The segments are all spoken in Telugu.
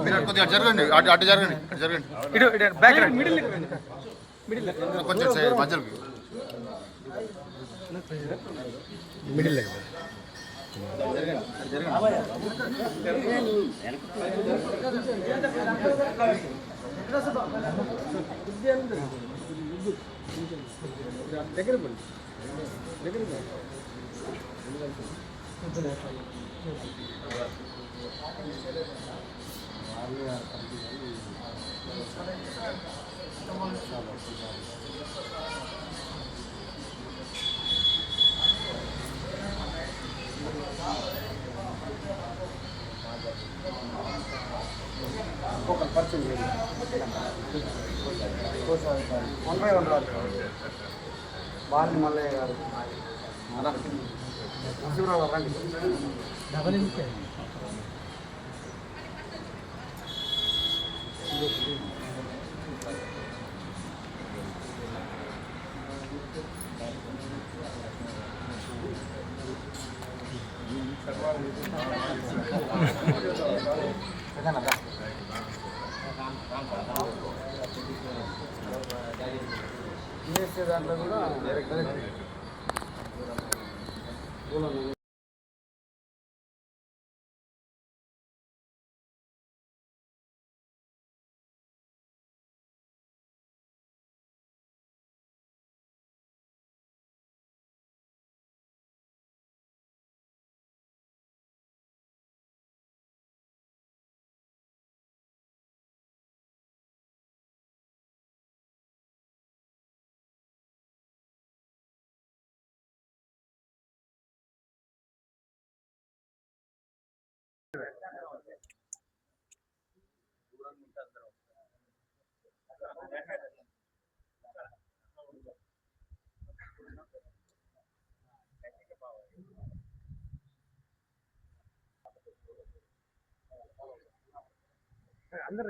మీరు కొద్దిగా జరగండి, అటు జరగండి, జరగండి, ఇటు బ్యాక్ మిడిల్ కొంచెం మధ్యలోకి మిడిల్ దగ్గర బాలి మల్లయ్య గారు డబల్ చేసే దాంట్లో కూడా అందరూ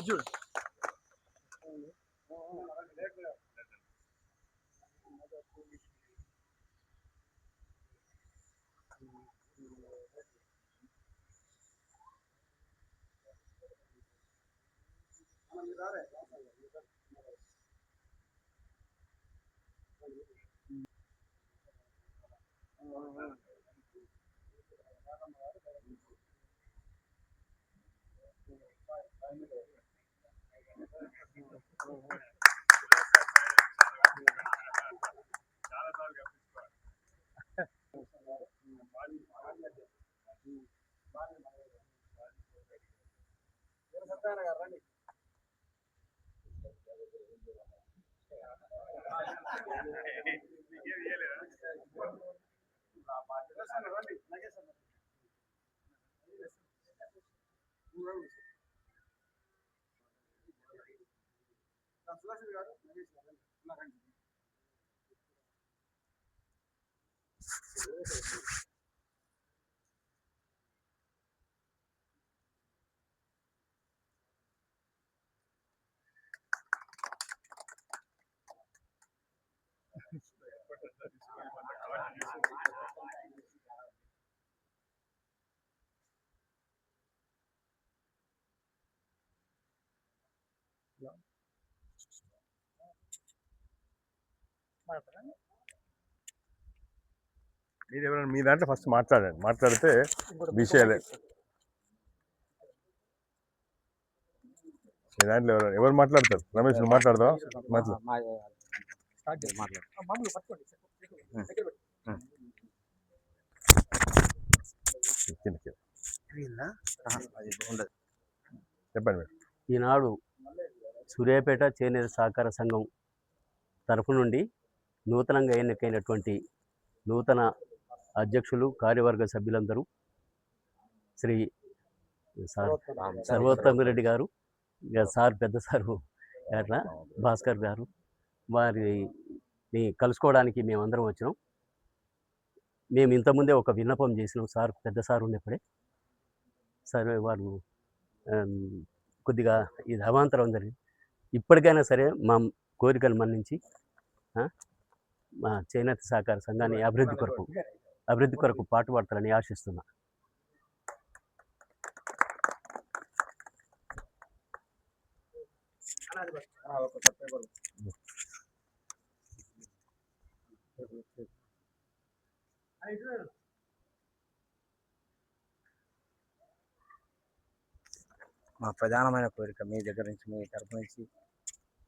చూడు మీరు ఎవరైనా మీ దాంట్లో ఫస్ట్ మాట్లాడండి, మాట్లాడితే విషయాలే. మీ దాంట్లో ఎవరు మాట్లాడతారు? రమేష్ నువ్వు మాట్లాడదావా? చెప్పండి. ఈనాడు సూర్యాపేట చేనేత సహకార సంఘం తరఫు నుండి నూతనంగా ఎన్నికైనటువంటి నూతన అధ్యక్షులు కార్యవర్గ సభ్యులందరూ శ్రీ సర్వోత్తమిరెడ్డి గారు, ఇక సార్ పెద్ద సారు అట్లా భాస్కర్ గారు, వారిని కలుసుకోవడానికి మేమందరం వచ్చినాం. మేము ఇంతకుముందే ఒక విన్నపం చేసినాం సార్, పెద్ద సార్ ఉన్నప్పుడే. సరే వారు కొద్దిగా ఇది అవాంతరం జరిగింది. ఇప్పటికైనా సరే మా కోరికలు మన్నించి మా చేనేత సహకార సంఘాన్ని అభివృద్ధి కొరకు పాటుపడతారని ఆశిస్తున్నా. మా ప్రధానమైన కోరిక మీ దగ్గర నుంచి, మీ తరపు నుంచి,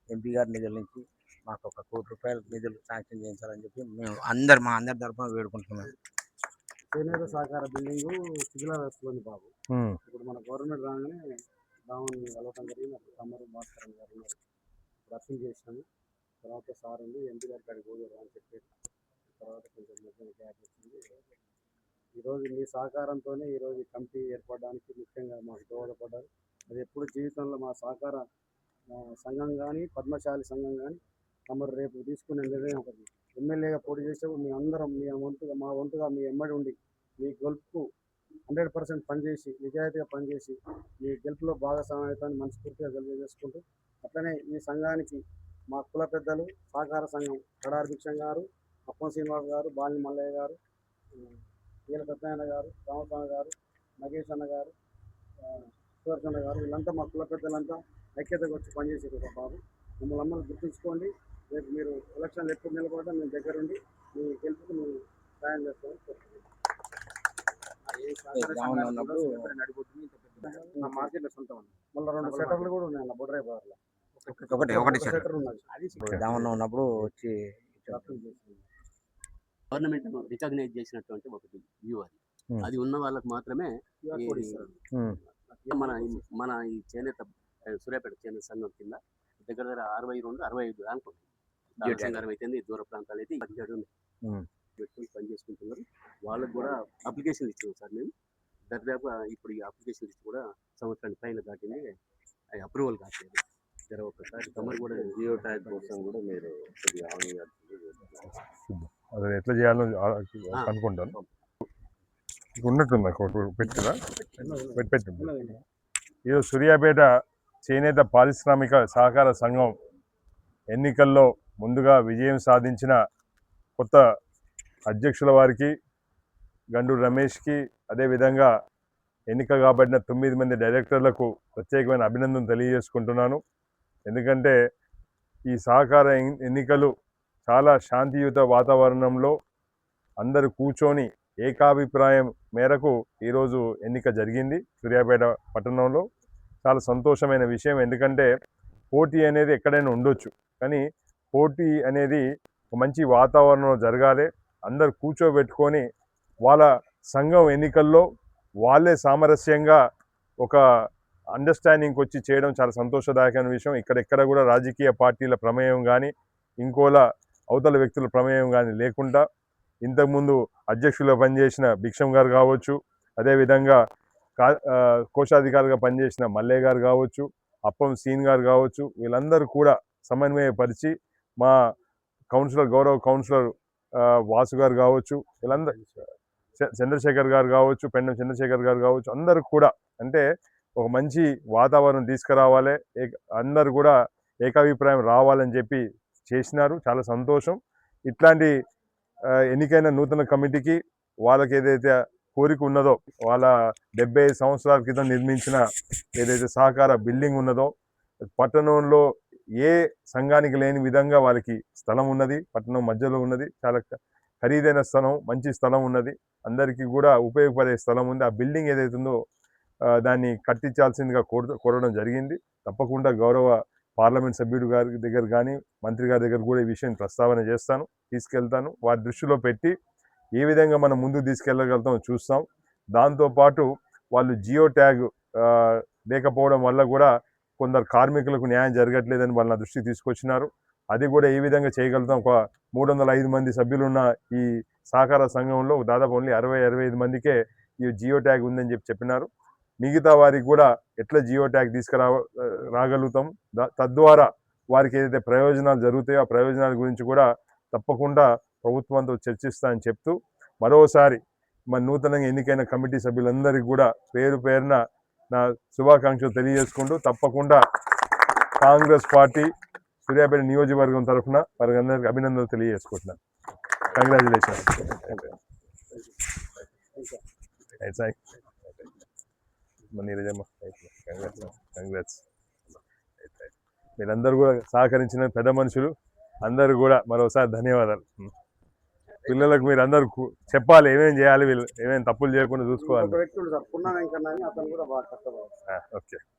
ఎంపీ గారి నిధుల నుంచి మాకు ఒక ₹1 కోటి నిధులు శాంక్షన్ చేయించాలని చెప్పి మేము మా అందరి తరఫున వేడుకుంటున్నాం. చేనేత సహకార బిల్డింగ్ శిథిలా వేస్తుంది బాబు. ఇప్పుడు మన గవర్నమెంట్ రాగానే రావణ్ వెళ్ళటం జరిగింది. అప్పుడు కమ్మరు భాస్కరన్ గారు ఉన్నారు. ఇప్పుడు అప్పీల్ చేసినాము. తర్వాత సార్ ఉంది ఎంపీ గారి కాడికి పోయారు అని చెప్పారు. తర్వాత కొంచెం మధ్యన గ్యాప్ వచ్చింది. ఈరోజు మీ సహకారంతోనే ఈరోజు కమిటీ ఏర్పడడానికి ముఖ్యంగా మాకు దోహదపడ్డారు. అది ఎప్పుడు జీవితంలో మా సహకార సంఘం కానీ, పద్మశాలి సంఘం కానీ తమరు రేపు తీసుకునే నిర్ణయం ఒకటి. ఎమ్మెల్యేగా పోటీ చేసేప్పుడు మీ అందరం మా వంతుగా మీ ఎమ్మడి ఉండి మీ గెలుపుకు 100% పనిచేసి, నిజాయితీగా పనిచేసి మీ గెలుపులో భాగస్వామ్యాన్ని మనస్ఫూర్తిగా తెలియజేసుకుంటూ, అట్లనే ఈ సంఘానికి మా కుల పెద్దలు, సహకార సంఘం కడారి భిక్షం గారు, అప్పం శ్రీనివాస్ గారు, బాలిని మల్లయ్య గారు, ఈల సత్యనారాయణ గారు, రామస్వామి గారు, నగేష్ అన్న గారు, సుదర్శన గారు, వీళ్ళంతా మా కుల పెద్దలంతా ఐక్యతగా వచ్చి పనిచేసేది బాబు. మిమ్మల్ని అమ్మని గుర్తుంచుకోండి. రేపు మీరు ఎలక్షన్లు ఎప్పుడు నిలబడ్డా మేము దగ్గరుండి మీ గెలుపుకు మేము సాయం చేస్తామని నా మార్కెట్లో సొంతం మళ్ళీ 2 సెటర్లు కూడా ఉన్నాయి అన్న బొడ్రాయి బార్లో. ఒకటి సెటర్ ఉన్నది. ఉన్నప్పుడు వచ్చి గవర్నమెంట్ రికగ్నైజ్ చేసినటువంటి ఒకటి వ్యూ అది ఉన్న వాళ్ళకి మాత్రమే మన ఈ చేనేత సూర్యాపేట చేనేత సంఘం కింద దగ్గర 62-65 అనుకుంటుంది. సంఘం అయితే దూర ప్రాంతాలు అయితే 17 ఉన్నాయి. పెట్టుకుని పని చేసుకుంటున్నారు. వాళ్ళకు కూడా అప్లికేషన్ ఇచ్చాము సార్ మేము. దాదాపు ఇప్పుడు ఈ అప్లికేషన్ ఇచ్చి కూడా సంవత్సరానికి పైన దాటింది. అవి అప్రూవల్ కాలేదు. ఒక్కసారి తమరు కూడా జియో ట్యాగ్ కోసం కూడా మీరు అది ఎట్లా చేయాలో అనుకుంటాను. ఉన్నట్టుందా పెట్టిందా? పెట్టింది. ఈరోజు సూర్యాపేట చేనేత పారిశ్రామిక సహకార సంఘం ఎన్నికల్లో ముందుగా విజయం సాధించిన కొత్త అధ్యక్షుల వారికి, గండు రమేష్కి, అదేవిధంగా ఎన్నిక కాబడిన 9 మంది డైరెక్టర్లకు ప్రత్యేకమైన అభినందన తెలియజేసుకుంటున్నాను. ఎందుకంటే ఈ సహకార ఎన్నికలు చాలా శాంతియుత వాతావరణంలో అందరూ కూర్చొని ఏకాభిప్రాయం మేరకు ఈరోజు ఎన్నిక జరిగింది సూర్యాపేట పట్టణంలో. చాలా సంతోషమైన విషయం. ఎందుకంటే పోటీ అనేది ఎక్కడైనా ఉండొచ్చు, కానీ పోటీ అనేది ఒక మంచి వాతావరణంలో జరగాలి. అందరు కూర్చోబెట్టుకొని వాళ్ళ సంఘం ఎన్నికల్లో వాళ్ళే సామరస్యంగా ఒక అండర్స్టాండింగ్కి వచ్చి చేయడం చాలా సంతోషదాయకమైన విషయం. ఇక్కడెక్కడ కూడా రాజకీయ పార్టీల ప్రమేయం కానీ, ఇంకోలా అవతల వ్యక్తుల ప్రమేయం కానీ లేకుండా ఇంతకుముందు అధ్యక్షులుగా పనిచేసిన భిక్షం గారు కావచ్చు, అదేవిధంగా కోశాధికారిగా పనిచేసిన మల్లయ్య గారు కావచ్చు, అప్పం సీన్ గారు కావచ్చు, వీళ్ళందరూ కూడా సమన్వయపరిచి మా గౌరవ కౌన్సిలర్ వాసు గారు కావచ్చు, వీళ్ళందరూ చంద్రశేఖర్ గారు కావచ్చు, పెండం చంద్రశేఖర్ గారు కావచ్చు, అందరూ కూడా అంటే ఒక మంచి వాతావరణం తీసుకురావాలి, అందరూ కూడా ఏకాభిప్రాయం రావాలని చెప్పి చేసినారు. చాలా సంతోషం. ఇట్లాంటి ఎన్నికైన నూతన కమిటీకి వాళ్ళకి ఏదైతే కోరిక ఉన్నదో, వాళ్ళ 75 సంవత్సరాల క్రితం నిర్మించిన ఏదైతే సహకార బిల్డింగ్ ఉన్నదో, పట్టణంలో ఏ సంఘానికి లేని విధంగా వాళ్ళకి స్థలం ఉన్నది. పట్టణం మధ్యలో ఉన్నది. చాలా ఖరీదైన స్థలం, మంచి స్థలం ఉన్నది. అందరికీ కూడా ఉపయోగపడే స్థలం ఉంది. ఆ బిల్డింగ్ ఏదైతే ఉందో దాన్ని కట్టించాల్సిందిగా కోరడం జరిగింది. తప్పకుండా గౌరవ పార్లమెంట్ సభ్యుడు గారి దగ్గర కానీ, మంత్రి గారి దగ్గర కూడా ఈ విషయం ప్రస్తావన చేస్తాను, తీసుకెళ్తాను. వారి దృష్టిలో పెట్టి ఏ విధంగా మనం ముందుకు తీసుకెళ్ళగలుగుతామో చూస్తాం. దాంతోపాటు వాళ్ళు జియో ట్యాగ్ లేకపోవడం వల్ల కూడా కొందరు కార్మికులకు న్యాయం జరగట్లేదని వాళ్ళ దృష్టికి తీసుకొచ్చినారు. అది కూడా ఏ విధంగా చేయగలుగుతాం. ఒక 305 మంది సభ్యులున్న ఈ సహకార సంఘంలో దాదాపు ఓన్లీ 65 మందికే ఈ జియో ట్యాగ్ ఉందని చెప్పినారు. మిగతా వారికి కూడా ఎట్లా జియో ట్యాగ్ రాగలుగుతాం, తద్వారా వారికి ఏదైతే ప్రయోజనాలు జరుగుతాయో ఆ ప్రయోజనాల గురించి కూడా తప్పకుండా ప్రభుత్వంతో చర్చిస్తా అని చెప్తూ, మరోసారి మన నూతనంగా ఎన్నికైన కమిటీ సభ్యులందరికీ కూడా పేరు పేరున నా శుభాకాంక్షలు తెలియజేసుకుంటూ, తప్పకుండా కాంగ్రెస్ పార్టీ సూర్యాపేట నియోజకవర్గం తరఫున వారికి అందరికీ అభినందనలు తెలియజేసుకుంటున్నాను. కంగ్రాచులేషన్. కంగ్రాట్స్. మీరందరూ కూడా సహకరించిన పెద్ద మనుషులు అందరూ కూడా మరోసారి ధన్యవాదాలు. పిల్లలకు మీరు అందరూ చెప్పాలి ఏమేమి చేయాలి, వీళ్ళు ఏమేమి తప్పులు చేయకుండా చూసుకోవాలి. ఒక వ్యక్తి సార్ పున్నా వెంకన్న అని, అతను కూడా బాగా కష్టపడారు. ఓకే.